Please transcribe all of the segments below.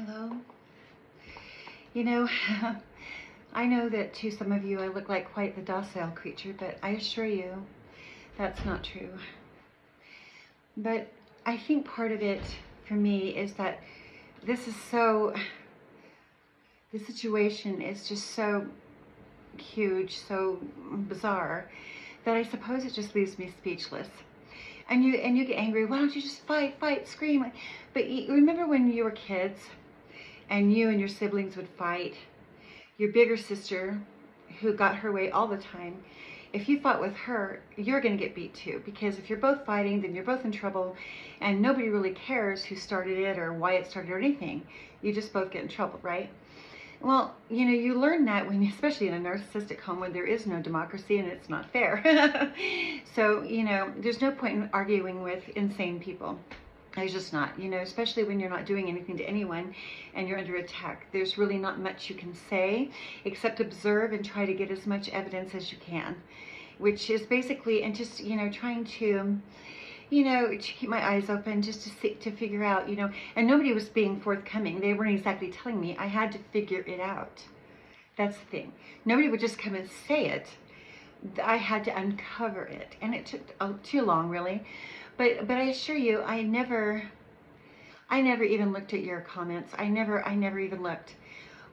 Hello. You know, I know that to some of you I look like quite the docile creature, but I assure you that's not true. But I think part of it for me is that this is so, the situation is just so huge, so bizarre, that I suppose it just leaves me speechless. And you get angry, why don't you just fight, scream? But you remember when you were kids and you and your siblings would fight, your bigger sister, who got her way all the time, if you fought with her, you're going to get beat too. Because if you're both fighting, then you're both in trouble, and nobody really cares who started it or why it started or anything. You just both get in trouble, right? Well, you learn that when, especially in a narcissistic home where there is no democracy and it's not fair. So, there's no point in arguing with insane people. There's just not, especially when you're not doing anything to anyone and you're under attack. There's really not much you can say except observe and try to get as much evidence as you can, which is basically, and just, trying to, to keep my eyes open just to figure out, and nobody was being forthcoming. They weren't exactly telling me. I had to figure it out. That's the thing. Nobody would just come and say it. I had to uncover it, and it took too long, really. But I assure you, I never even looked at your comments. I never even looked.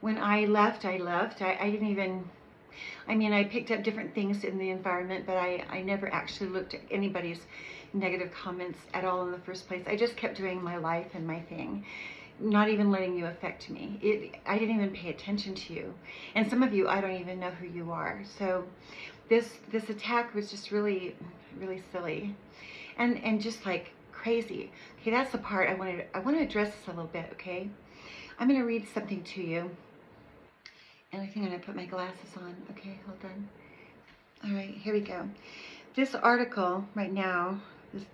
When I left, I left. I didn't even, I picked up different things in the environment, but I never actually looked at anybody's negative comments at all in the first place. I just kept doing my life and my thing, not even letting you affect me. I didn't even pay attention to you. And some of you, I don't even know who you are. So this attack was just really, really silly. And just like crazy. Okay, that's the part I want to address this a little bit, okay? I'm going to read something to you. And I think I'm going to put my glasses on. Okay, hold on. All right, here we go. This article right now,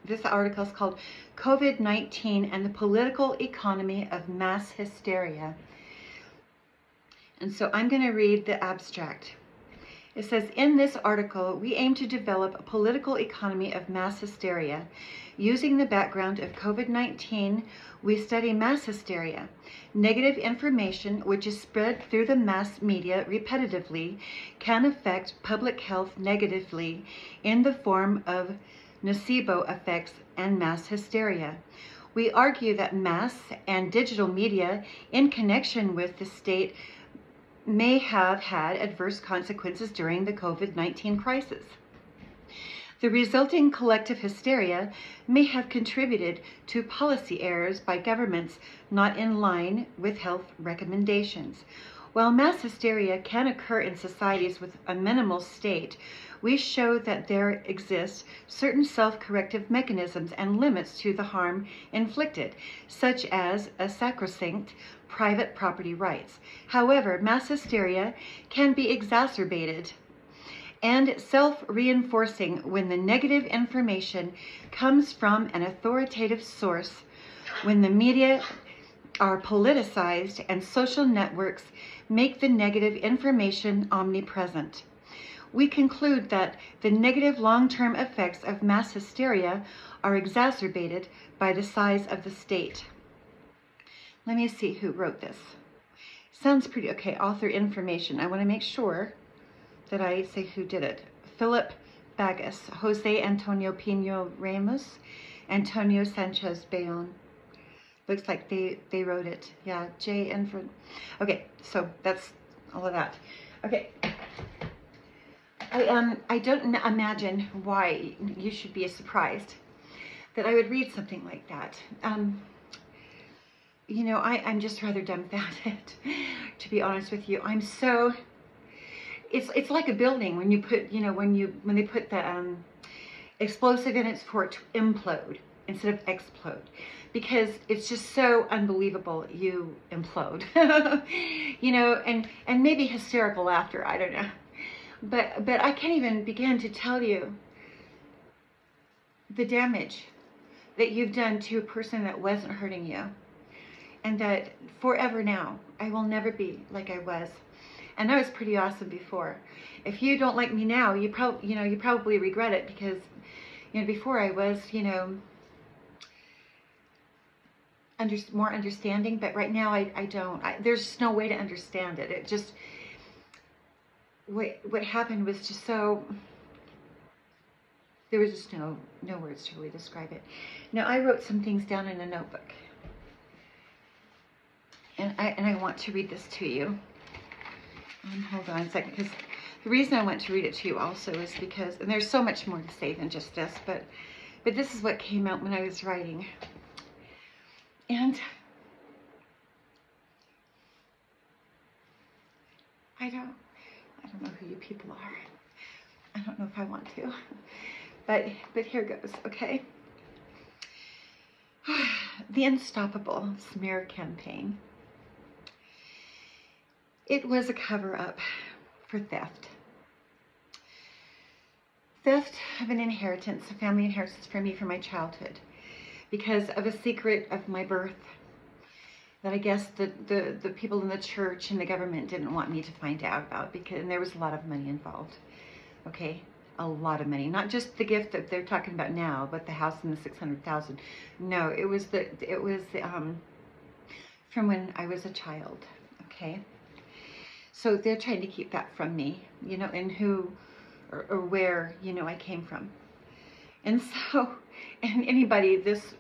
this article is called COVID-19 and the Political Economy of Mass Hysteria. And so I'm going to read the abstract. It says, in this article, we aim to develop a political economy of mass hysteria. Using the background of COVID-19, we study mass hysteria. Negative information, which is spread through the mass media repetitively, can affect public health negatively in the form of nocebo effects and mass hysteria. We argue that mass and digital media, in connection with the state, may have had adverse consequences during the COVID-19 crisis. The resulting collective hysteria may have contributed to policy errors by governments not in line with health recommendations. While mass hysteria can occur in societies with a minimal state, we show that there exist certain self-corrective mechanisms and limits to the harm inflicted, such as a sacrosanct private property rights. However, mass hysteria can be exacerbated and self-reinforcing when the negative information comes from an authoritative source, when the media are politicized and social networks make the negative information omnipresent. We conclude that the negative long-term effects of mass hysteria are exacerbated by the size of the state. Let me see who wrote this. Sounds pretty okay. Author information. I want to make sure that I say who did it. Philip Bagas, Jose Antonio Pino Ramos, Antonio Sanchez Bayon. Looks like they wrote it. Yeah, J. Enford. Okay, so that's all of that. Okay. I don't imagine why you should be surprised that I would read something like that. I'm just rather dumbfounded, to be honest with you. I'm so, it's like a building when you put, when they put the explosive in it for it to implode instead of explode, because it's just so unbelievable you implode, and maybe hysterical laughter, I don't know. But I can't even begin to tell you the damage that you've done to a person that wasn't hurting you. And that forever now, I will never be like I was. And I was pretty awesome before. If you don't like me now, you probably regret it, because, before I was, more understanding, but right now I don't. There's just no way to understand it. It just, what happened was just so, there was just no words to really describe it. Now, I wrote some things down in a notebook, and I want to read this to you. Hold on a second, because the reason I want to read it to you also is because, and there's so much more to say than just this, but this is what came out when I was writing. And I don't know who you people are. I don't know if I want to, but here goes, okay? The Unstoppable Smear Campaign. It was a cover-up for theft. Theft of an inheritance, a family inheritance for me from my childhood, because of a secret of my birth that I guess the people in the church and the government didn't want me to find out about, because and there was a lot of money involved. Okay, a lot of money, not just the gift that they're talking about now, but the house and the 600,000. No, it was from when I was a child. Okay. So they're trying to keep that from me, you know, and who or where, you know, I came from. And so, and anybody this,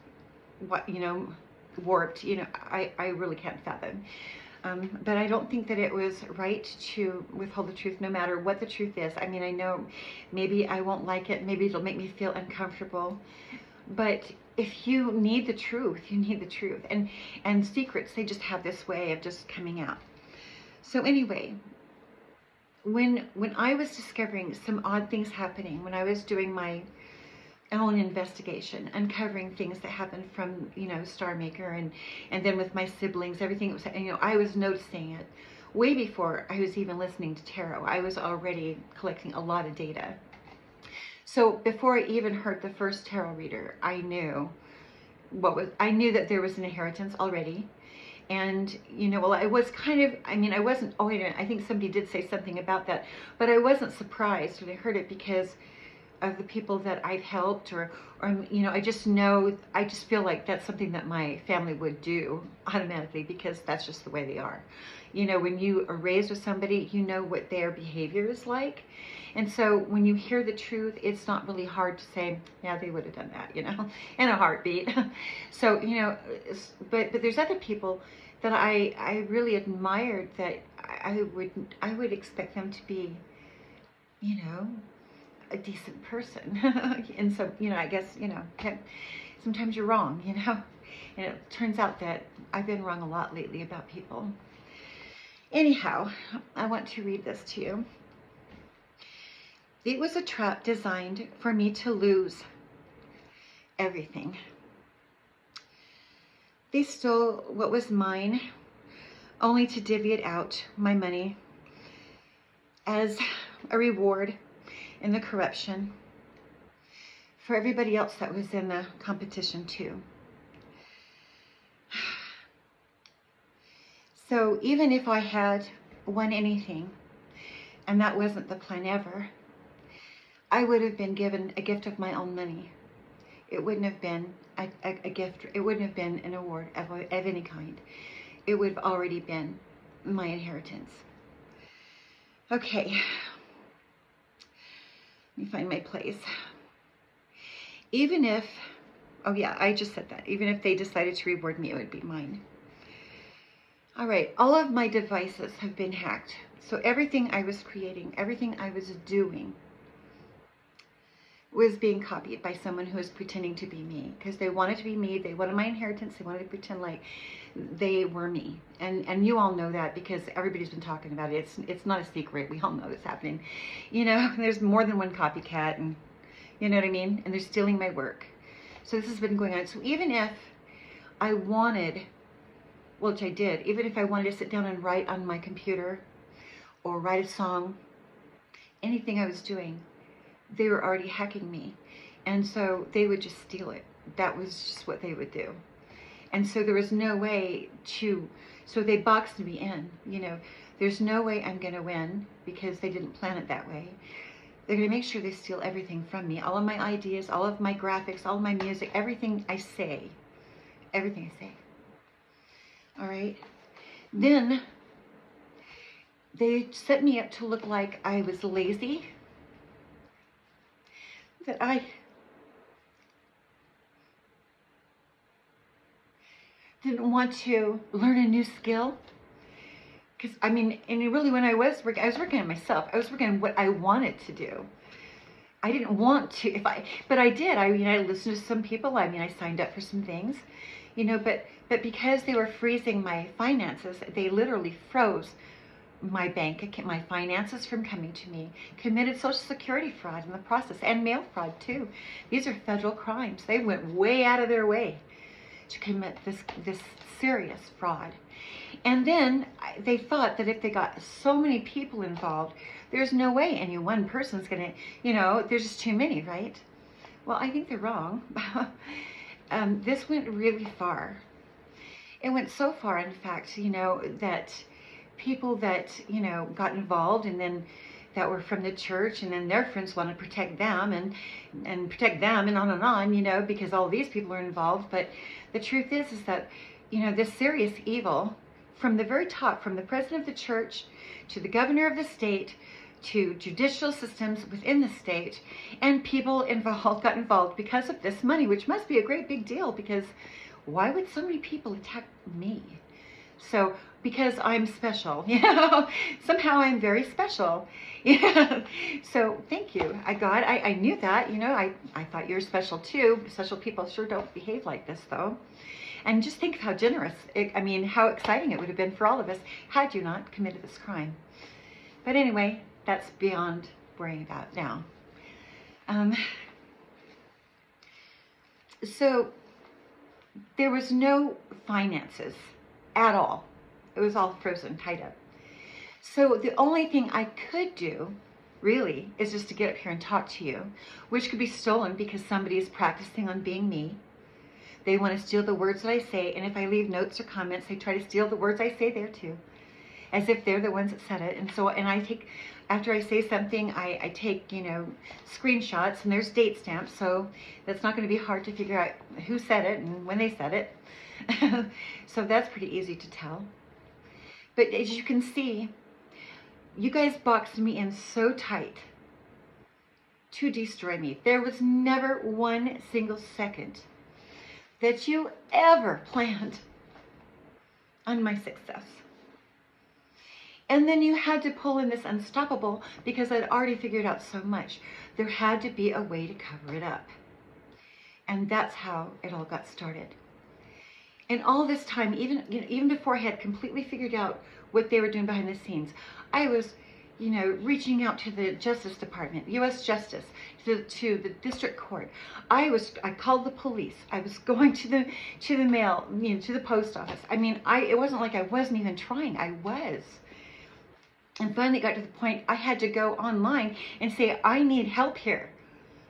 what, you know, warped, you know, I really can't fathom. But I don't think that it was right to withhold the truth, no matter what the truth is. I mean, I know maybe I won't like it, maybe it'll make me feel uncomfortable, but if you need the truth, you need the truth. And secrets, they just have this way of just coming out. So anyway, when I was discovering some odd things happening, when I was doing my own investigation, uncovering things that happened from, you know, Star Maker, and then with my siblings, everything that was, you know, I was noticing it way before I was even listening to tarot. I was already collecting a lot of data. So before I even heard the first tarot reader, I knew that there was an inheritance already. And, you know, well, I was kind of, I mean, I wasn't, oh, wait a minute, I think somebody did say something about that, but I wasn't surprised when I heard it because of the people that I've helped, or you know, I just feel like that's something that my family would do automatically, because that's just the way they are. You know, when you are raised with somebody, you know what their behavior is like. And so when you hear the truth, it's not really hard to say, yeah, they would have done that, you know, in a heartbeat. So, you know, but there's other people that I really admired, that I would expect them to be, you know, a decent person. And so, you know, I guess, you know, sometimes you're wrong, you know, and it turns out that I've been wrong a lot lately about people. Anyhow, I want to read this to you. It was a trap designed for me to lose everything. They stole what was mine, only to divvy it out, my money, as a reward in the corruption for everybody else that was in the competition too. So even if I had won anything, and that wasn't the plan ever, I would have been given a gift of my own money. It wouldn't have been a gift, it wouldn't have been an award of any kind. It would have already been my inheritance. Okay, let me find my place. Even if, oh yeah, I just said that. Even if they decided to reward me, it would be mine. All right, all of my devices have been hacked. So everything I was creating, everything I was doing was being copied by someone who was pretending to be me, because they wanted to be me. They wanted my inheritance. They wanted to pretend like they were me. And you all know that, because everybody's been talking about it. It's not a secret. We all know it's happening. You know, there's more than one copycat, and you know what I mean? And they're stealing my work. So this has been going on. So even if I wanted, which I did, even if I wanted to sit down and write on my computer or write a song, anything I was doing, they were already hacking me. And so they would just steal it. That was just what they would do. And so there was no way to, so they boxed me in, you know, there's no way I'm going to win, because they didn't plan it that way. They're going to make sure they steal everything from me. All of my ideas, all of my graphics, all of my music, everything I say, everything I say. All right. Then they set me up to look like I was lazy, that I didn't want to learn a new skill. Because, I mean, and really when I was working on myself. I was working on what I wanted to do. I didn't want to, but I did. I mean, I listened to some people. I mean, I signed up for some things, but because they were freezing my finances, they literally froze my bank account, my finances from coming to me, committed Social Security fraud in the process, and mail fraud too. These are federal crimes. They went way out of their way to commit this serious fraud. And then they thought that if they got so many people involved, there's no way any one person's gonna, there's just too many, right? Well, I think they're wrong. This went really far. It went so far, in fact, that people that, got involved and then that were from the church, and then their friends want to protect them and protect them and on, because all these people are involved. But the truth is that, this serious evil from the very top, from the president of the church to the governor of the state to judicial systems within the state, and people got involved because of this money, which must be a great big deal, because why would so many people attack me? So, because I'm special, somehow I'm very special. So thank you. God, I knew that, I thought you were special too. Special people sure don't behave like this though. And just think of how generous, how exciting it would have been for all of us had you not committed this crime. But anyway, that's beyond worrying about now. So there was no finances at all. It was all frozen, tied up. So the only thing I could do, really, is just to get up here and talk to you, which could be stolen because somebody is practicing on being me. They want to steal the words that I say, and if I leave notes or comments, they try to steal the words I say there too, as if they're the ones that said it. And I take, after I say something, I take, screenshots, and there's date stamps, so that's not going to be hard to figure out who said it and when they said it. So that's pretty easy to tell. But as you can see, you guys boxed me in so tight to destroy me. There was never one single second that you ever planned on my success. And then you had to pull in this unstoppable because I'd already figured out so much. There had to be a way to cover it up. And that's how it all got started. And all this time, even before I had completely figured out what they were doing behind the scenes, I was, reaching out to the Justice Department, U.S. Justice, to the district court. I called the police. I was going to the mail, to the post office. It wasn't like I wasn't even trying. I was. And finally it got to the point I had to go online and say, I need help here,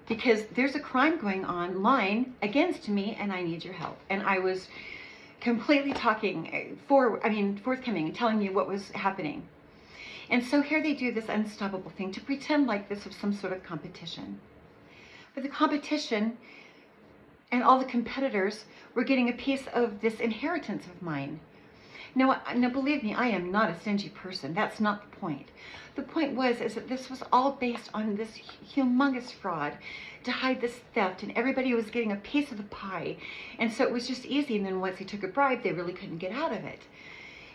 because there's a crime going online against me and I need your help. And I was completely forthcoming and telling you what was happening. And so here they do this unstoppable thing to pretend like this was some sort of competition. But the competition and all the competitors were getting a piece of this inheritance of mine. Now believe me, I am not a stingy person. That's not the point. The point is that this was all based on this humongous fraud to hide this theft, and everybody was getting a piece of the pie. And so it was just easy, and then once they took a bribe, they really couldn't get out of it.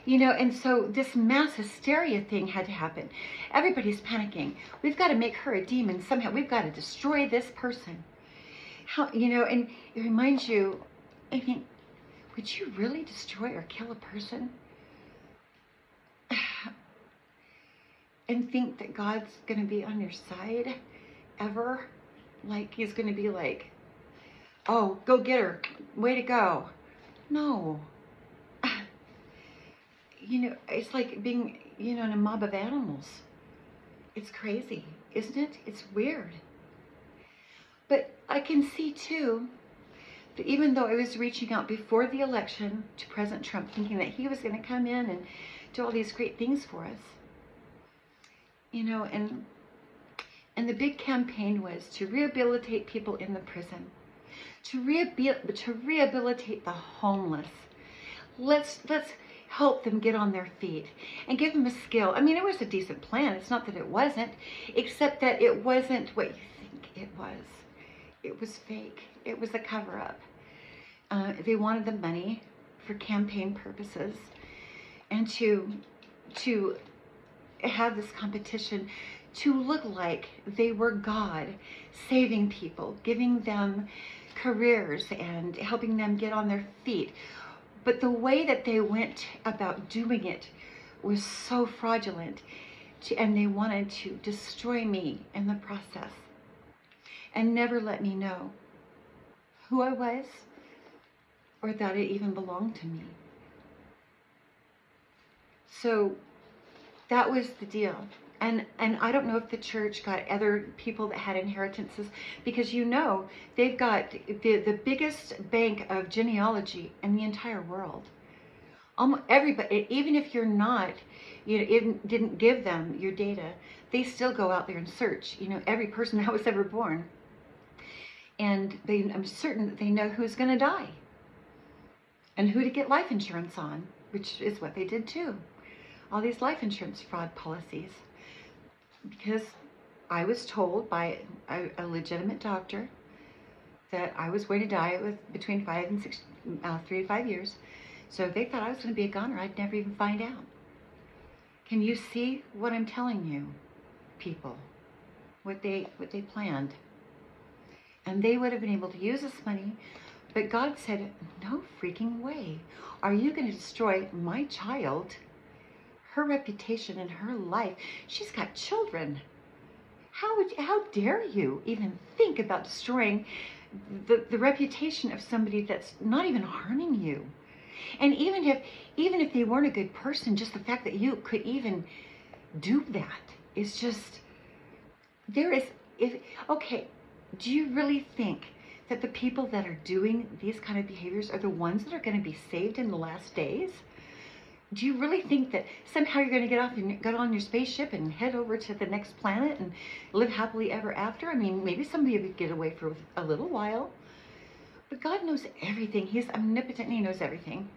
And so this mass hysteria thing had to happen. Everybody's panicking. We've got to make her a demon somehow. We've got to destroy this person. And it reminds you, would you really destroy or kill a person? And think that God's going to be on your side ever? Like he's going to be like, oh, go get her. Way to go. No. It's like being, in a mob of animals. It's crazy, isn't it? It's weird. But I can see too, that even though I was reaching out before the election to President Trump, thinking that he was going to come in and do all these great things for us, and the big campaign was to rehabilitate people in the prison, to rehabilitate the homeless, let's help them get on their feet and give them a skill. I mean, it was a decent plan. It's not that it wasn't, except that it wasn't what you think it was. It was fake. It was a cover-up. They wanted the money for campaign purposes and to have this competition to look like they were God, saving people, giving them careers and helping them get on their feet. But the way that they went about doing it was so fraudulent, and they wanted to destroy me in the process and never let me know who I was or that it even belonged to me. So that was the deal. And I don't know if the church got other people that had inheritances, because they've got the biggest bank of genealogy in the entire world. Almost everybody, even if you're not, didn't give them your data, they still go out there and search, every person that was ever born. And I'm certain that they know who's going to die and who to get life insurance on, which is what they did too. All these life insurance fraud policies. Because I was told by a legitimate doctor that I was going to die with between 3 to 5 years. So they thought I was going to be a goner. I'd never even find out. Can you see what I'm telling you, people? What they planned. And they would have been able to use this money, but God said, no freaking way. Are you going to destroy my child? Her reputation and her life. She's got children. How dare you even think about destroying the reputation of somebody that's not even harming you? And even if they weren't a good person, just the fact that you could even do that is just, okay, do you really think that the people that are doing these kind of behaviors are the ones that are going to be saved in the last days? Do you really think that somehow you're going to get off and get on your spaceship and head over to the next planet and live happily ever after? I mean, maybe somebody would get away for a little while. But God knows everything. He's omnipotent and He knows everything.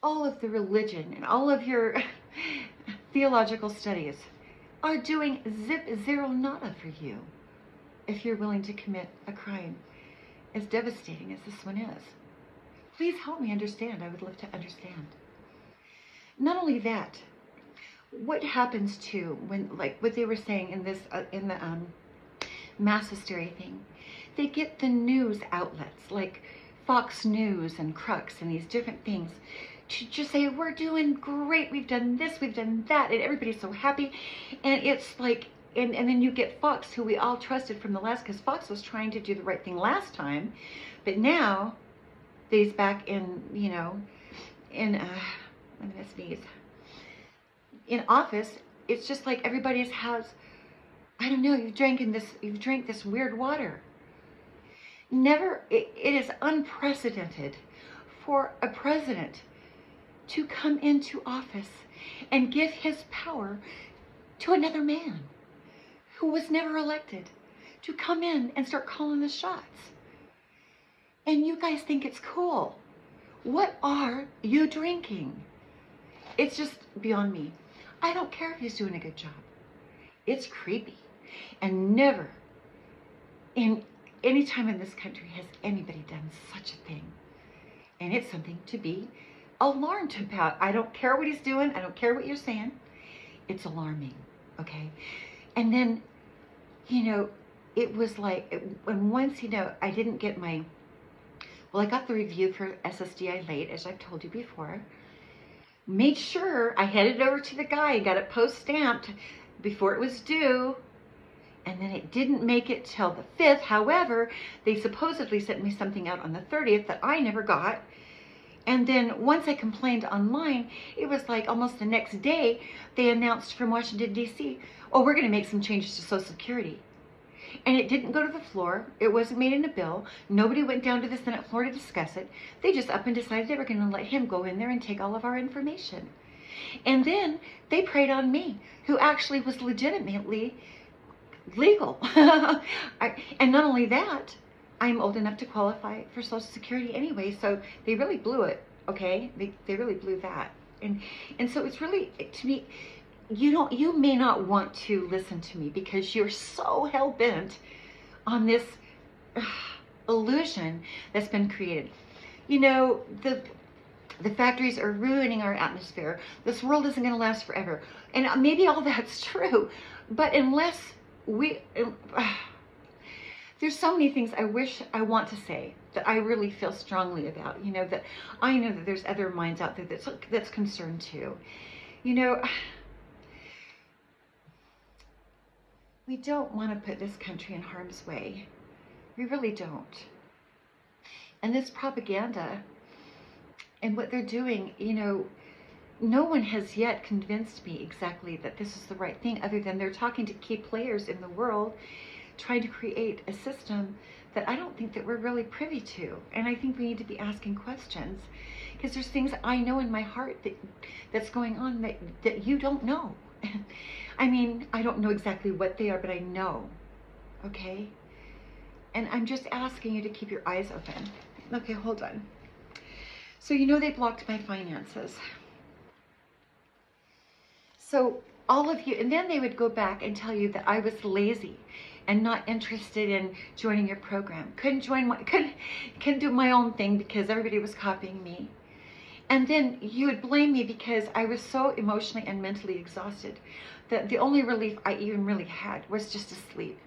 All of the religion and all of your theological studies are doing zip zero nada for you if you're willing to commit a crime as devastating as this one is. Please help me understand. I would love to understand. Not only that, what happens to when, like what they were saying in this, in the mass hysteria thing, they get the news outlets like Fox News and Crux and these different things to just say, we're doing great, we've done this, we've done that, and everybody's so happy. And it's like, and then you get Fox, who we all trusted from the last, because Fox was trying to do the right thing last time, but now he's back in, I'm gonna sneeze, in office. It's just like everybody's has, I don't know, you've drank this weird water. It is unprecedented for a president to come into office and give his power to another man who was never elected, to come in and start calling the shots. And you guys think it's cool. What are you drinking? It's just beyond me. I don't care if he's doing a good job. It's creepy. And never in any time in this country has anybody done such a thing. And it's something to be alarmed about. I don't care what he's doing. I don't care what you're saying. It's alarming. Okay? And then, it was like, when once, I didn't get my, well, I got the review for SSDI late, as I've told you before. Made sure I headed over to the guy and got it post-stamped before it was due. And then it didn't make it till the 5th. However, they supposedly sent me something out on the 30th that I never got. And then once I complained online, it was like almost the next day, they announced from Washington, D.C., oh, we're going to make some changes to Social Security. And it didn't go to the floor. It wasn't made in a bill. Nobody went down to the Senate floor to discuss it. They just up and decided they were going to let him go in there and take all of our information. And then they preyed on me, who actually was legitimately legal. And not only that, I'm old enough to qualify for Social Security anyway, so they really blew it, okay? They really blew that. And so it's really, to me, you may not want to listen to me because you're so hell-bent on this illusion that's been created. You know, the factories are ruining our atmosphere. This world isn't going to last forever. And maybe all that's true, but unless we... there's so many things I want to say that I really feel strongly about, you know, that I know that there's other minds out there that's concerned too. You know, we don't want to put this country in harm's way. We really don't. And this propaganda and what they're doing, you know, no one has yet convinced me exactly that this is the right thing, other than they're talking to key players in the world, trying to create a system that I don't think that we're really privy to. And I think we need to be asking questions, because there's things I know in my heart that's going on that you don't know. I mean, I don't know exactly what they are, but I know, okay? And I'm just asking you to keep your eyes open. Okay, hold on. So you know they blocked my finances. So all of you, and then they would go back and tell you that I was lazy and not interested in joining your program. Couldn't do my own thing because everybody was copying me. And then you would blame me because I was so emotionally and mentally exhausted that the only relief I even really had was just to sleep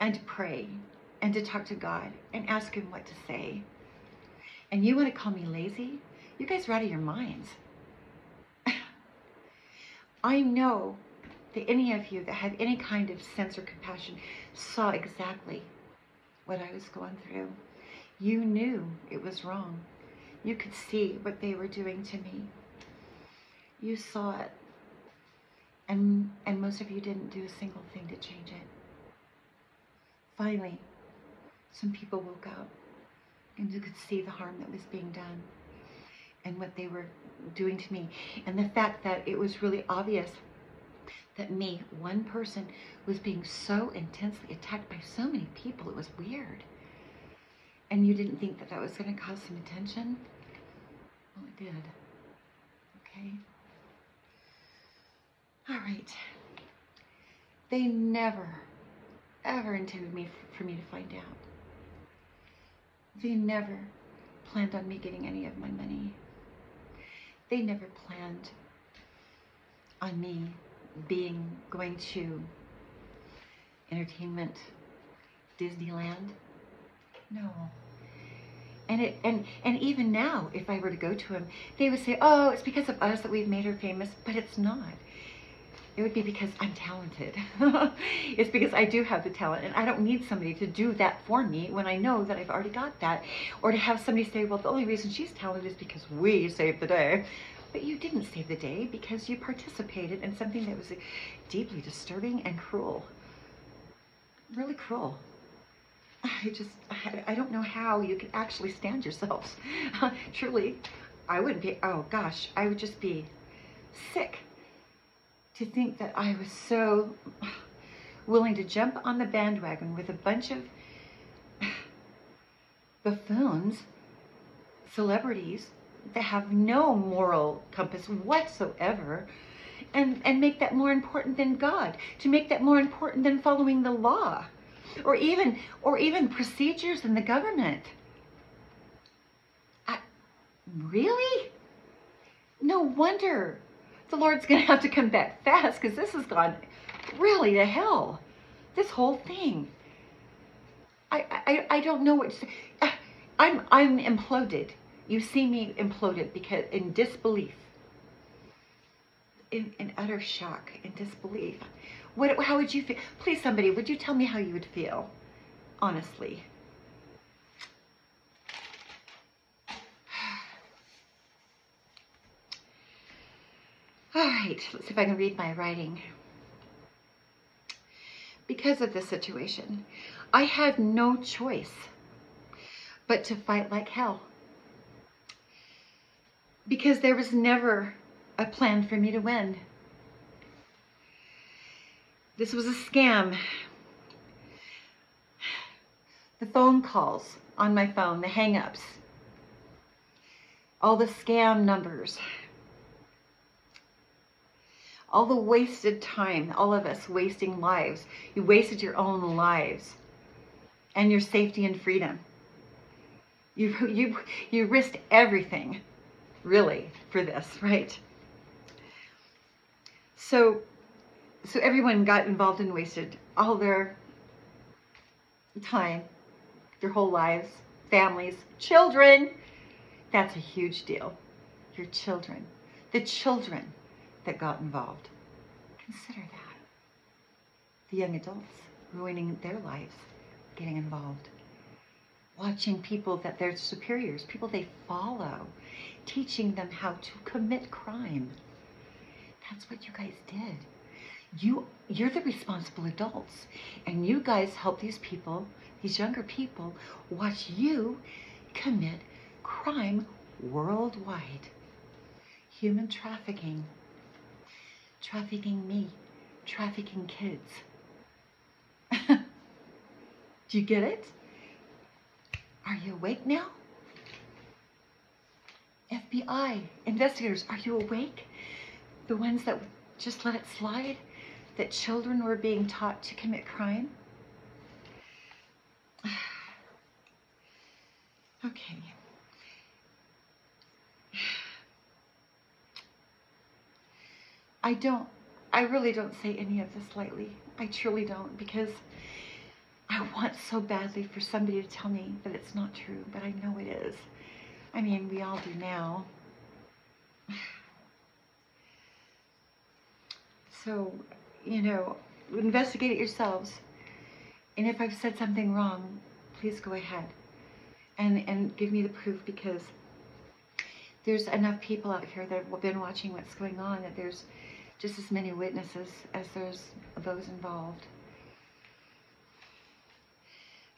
and to pray and to talk to God and ask him what to say. And you want to call me lazy? You guys are out of your minds. I know that any of you that have any kind of sense or compassion saw exactly what I was going through. You knew it was wrong. You could see what they were doing to me. You saw it. And most of you didn't do a single thing to change it. Finally, some people woke up and you could see the harm that was being done and what they were doing to me. And the fact that it was really obvious that me, one person, was being so intensely attacked by so many people. It was weird. And you didn't think that that was going to cause some attention? Well, it did. Okay? All right. They never, ever intended for me to find out. They never planned on me getting any of my money. They never planned on me going to entertainment, Disneyland. No. And even now, if I were to go to him, they would say, oh, it's because of us that we've made her famous, but it's not. It would be because I'm talented. It's because I do have the talent, and I don't need somebody to do that for me when I know that I've already got that. Or to have somebody say, well, the only reason she's talented is because we saved the day. But you didn't save the day because you participated in something that was deeply disturbing and cruel. Really cruel. I don't know how you could actually stand yourselves. Truly, I wouldn't be, oh gosh, I would just be sick to think that I was so willing to jump on the bandwagon with a bunch of buffoons, celebrities that have no moral compass whatsoever, and make that more important than God, to make that more important than following the law, or even procedures in the government. Really? No wonder the Lord's going to have to come back fast, because this has gone really to hell. This whole thing. I don't know what to say. I'm imploded. You see me imploded because in disbelief. In utter shock and disbelief. How would you feel? Please, somebody, would you tell me how you would feel? Honestly. All right, let's see if I can read my writing. Because of this situation, I had no choice but to fight like hell. Because there was never a plan for me to win. This was a scam. the phone calls on my phone, the hang-ups, all the scam numbers, all the wasted time, all of us wasting lives. You wasted your own lives and your safety and freedom. You risked everything, really, for this, right? So everyone got involved and wasted all their time, their whole lives, families, children. That's a huge deal. Your children, the children that got involved. Consider that. The young adults ruining their lives, getting involved. Watching people that they're superiors, people they follow, teaching them how to commit crime. That's what you guys did. You're the responsible adults, and you guys help these people, these younger people, watch you commit crime worldwide. Human trafficking, trafficking me, trafficking kids. Do you get it? Are you awake now? FBI investigators, are you awake? The ones that just let it slide? That children were being taught to commit crime? Okay. I really don't say any of this lightly. I truly don't, because I want so badly for somebody to tell me that it's not true, but I know it is. I mean, we all do now. So, investigate it yourselves. And if I've said something wrong, please go ahead and give me the proof, because there's enough people out here that have been watching what's going on, that there's just as many witnesses as there's those involved.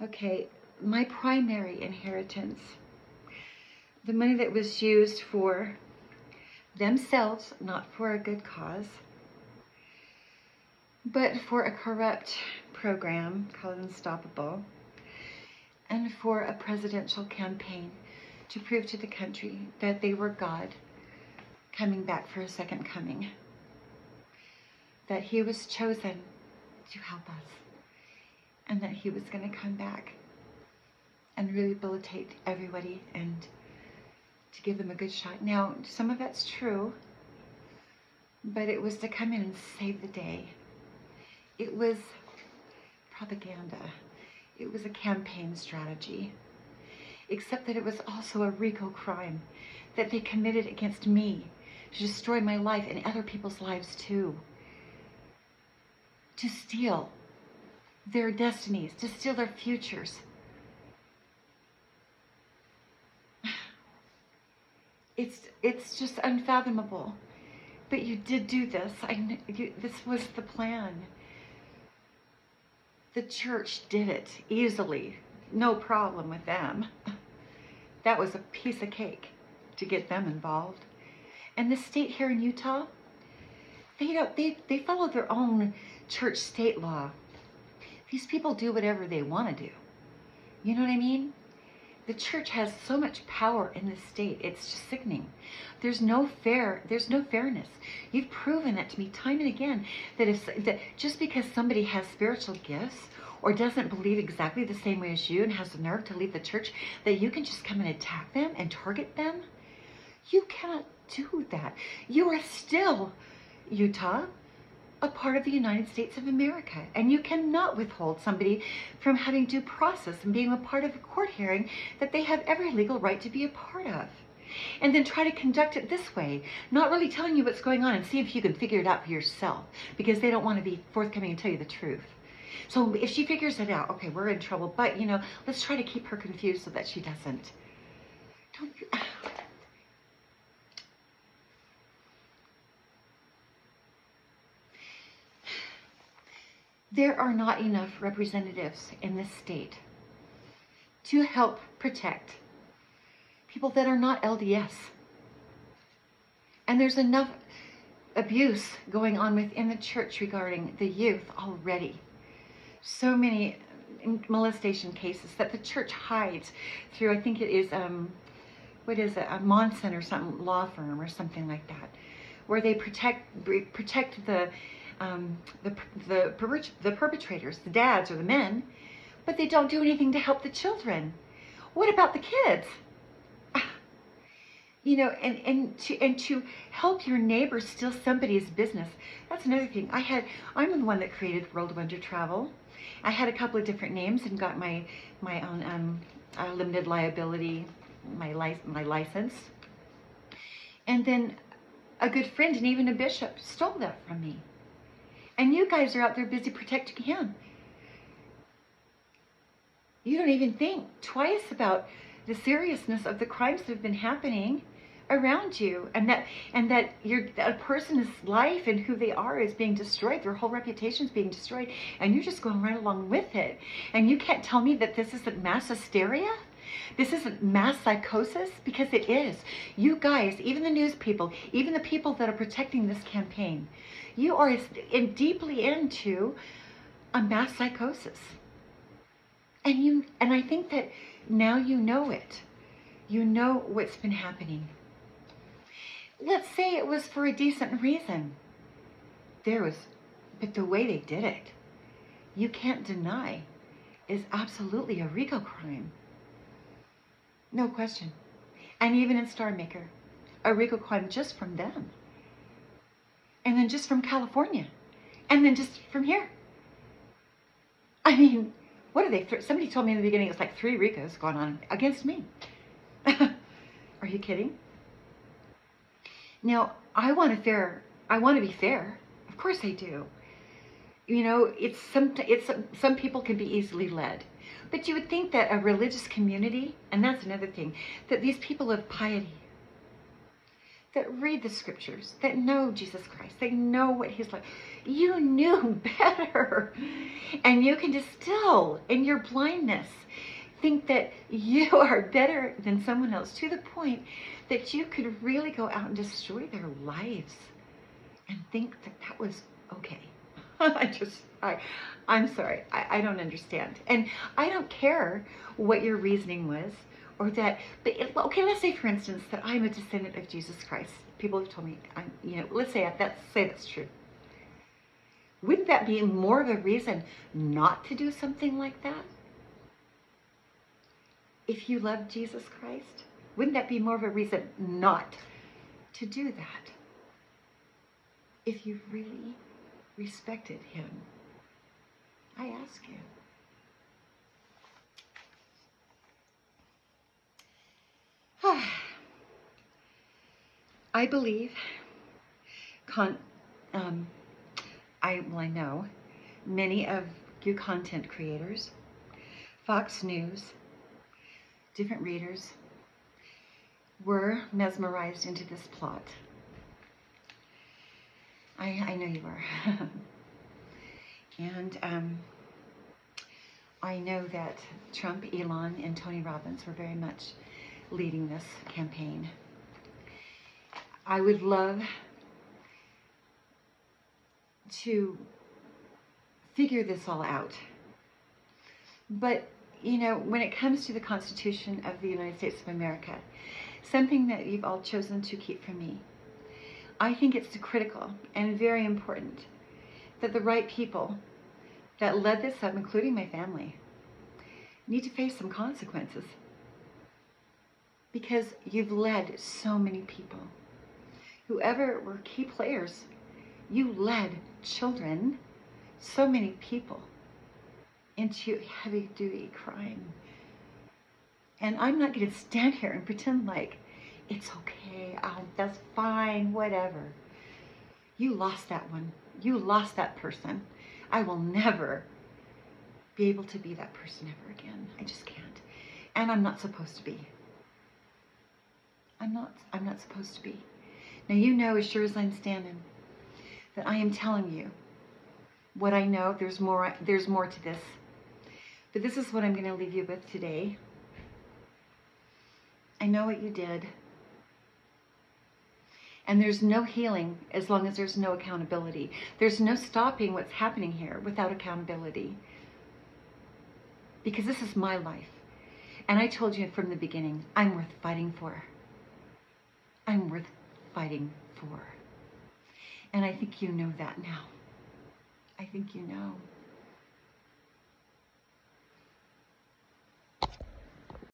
Okay, my primary inheritance, the money that was used for themselves, not for a good cause, but for a corrupt program called Unstoppable, and for a presidential campaign to prove to the country that they were God coming back for a second coming, that he was chosen to help us, and that he was going to come back and rehabilitate everybody and to give them a good shot. Now, some of that's true, but it was to come in and save the day. It was propaganda. It was a campaign strategy, except that it was also a RICO crime that they committed against me to destroy my life and other people's lives too, to steal their destinies, to steal their futures. It's just unfathomable. But you did do this. This was the plan. The church did it easily. No problem with them. That was a piece of cake to get them involved. And the state here in Utah, they follow their own church state law. These people do whatever they want to do. You know what I mean? The church has so much power in this state. It's just sickening. There's no fairness. You've proven that to me time and again, that just because somebody has spiritual gifts or doesn't believe exactly the same way as you and has the nerve to leave the church, that you can just come and attack them and target them. You cannot do that. You are still, Utah, a part of the United States of America, and you cannot withhold somebody from having due process and being a part of a court hearing that they have every legal right to be a part of. And then try to conduct it this way, not really telling you what's going on, and see if you can figure it out for yourself, because they don't want to be forthcoming and tell you the truth. So if she figures it out, okay, we're in trouble, but let's try to keep her confused so that she doesn't. Don't you... There are not enough representatives in this state to help protect people that are not LDS. And there's enough abuse going on within the church regarding the youth already. So many molestation cases that the church hides through, I think it is, what is it, a Monson or something, law firm or something like that, where they protect the perpetrators, the dads or the men, but they don't do anything to help the children. What about the kids? You know, and to help your neighbor steal somebody's business. That's another thing. I'm the one that created World Wonder Travel. I had a couple of different names and got my own limited liability, my license. And then a good friend and even a bishop stole that from me. And you guys are out there busy protecting him. You don't even think twice about the seriousness of the crimes that have been happening around you, and that a person's life and who they are is being destroyed, their whole reputation is being destroyed, and you're just going right along with it. And you can't tell me that this isn't mass hysteria? This isn't mass psychosis? Because it is. You guys, even the news people, even the people that are protecting this campaign, you are deeply into a mass psychosis. And I think that now you know it. You know what's been happening. Let's say it was for a decent reason. But the way they did it, you can't deny, is absolutely a RICO crime. No question. And even in Star Maker, a RICO crime just from them. And then just from California. And then just from here. I mean, what are they? Somebody told me in the beginning it's like 3 RICOs going on against me. Are you kidding? Now, I want to be fair. Of course I do. You know, some people can be easily led. But you would think that a religious community, and that's another thing, that these people of piety, that read the scriptures, that know Jesus Christ, they know what he's like. You knew better. And you can just still, in your blindness, think that you are better than someone else, to the point that you could really go out and destroy their lives and think that that was okay. I'm sorry. I don't understand. And I don't care what your reasoning was or that, but okay, let's say for instance that I'm a descendant of Jesus Christ. People have told me, let's say that's true. Wouldn't that be more of a reason not to do something like that? If you love Jesus Christ, wouldn't that be more of a reason not to do that? If you really respected him, I ask you. I believe, I know many of you content creators, Fox News, different readers, were mesmerized into this plot. I know you were. And I know that Trump, Elon, and Tony Robbins were very much leading this campaign. I would love to figure this all out. But, when it comes to the Constitution of the United States of America, something that you've all chosen to keep from me, I think it's critical and very important that the right people that led this up, including my family, need to face some consequences. Because you've led so many people. Whoever were key players, you led children, so many people, into heavy-duty crime. And I'm not going to stand here and pretend like it's okay, that's fine, whatever. You lost that one. You lost that person. I will never be able to be that person ever again. I just can't. And I'm not supposed to be. I'm not supposed to be. Now you know, as sure as I'm standing, that I am telling you what I know. There's more to this. But this is what I'm going to leave you with today. I know what you did. And there's no healing as long as there's no accountability. There's no stopping what's happening here without accountability. because this is my life. And I told you from the beginning, I'm worth fighting for. I'm worth fighting for. And I think you know that now. I think you know.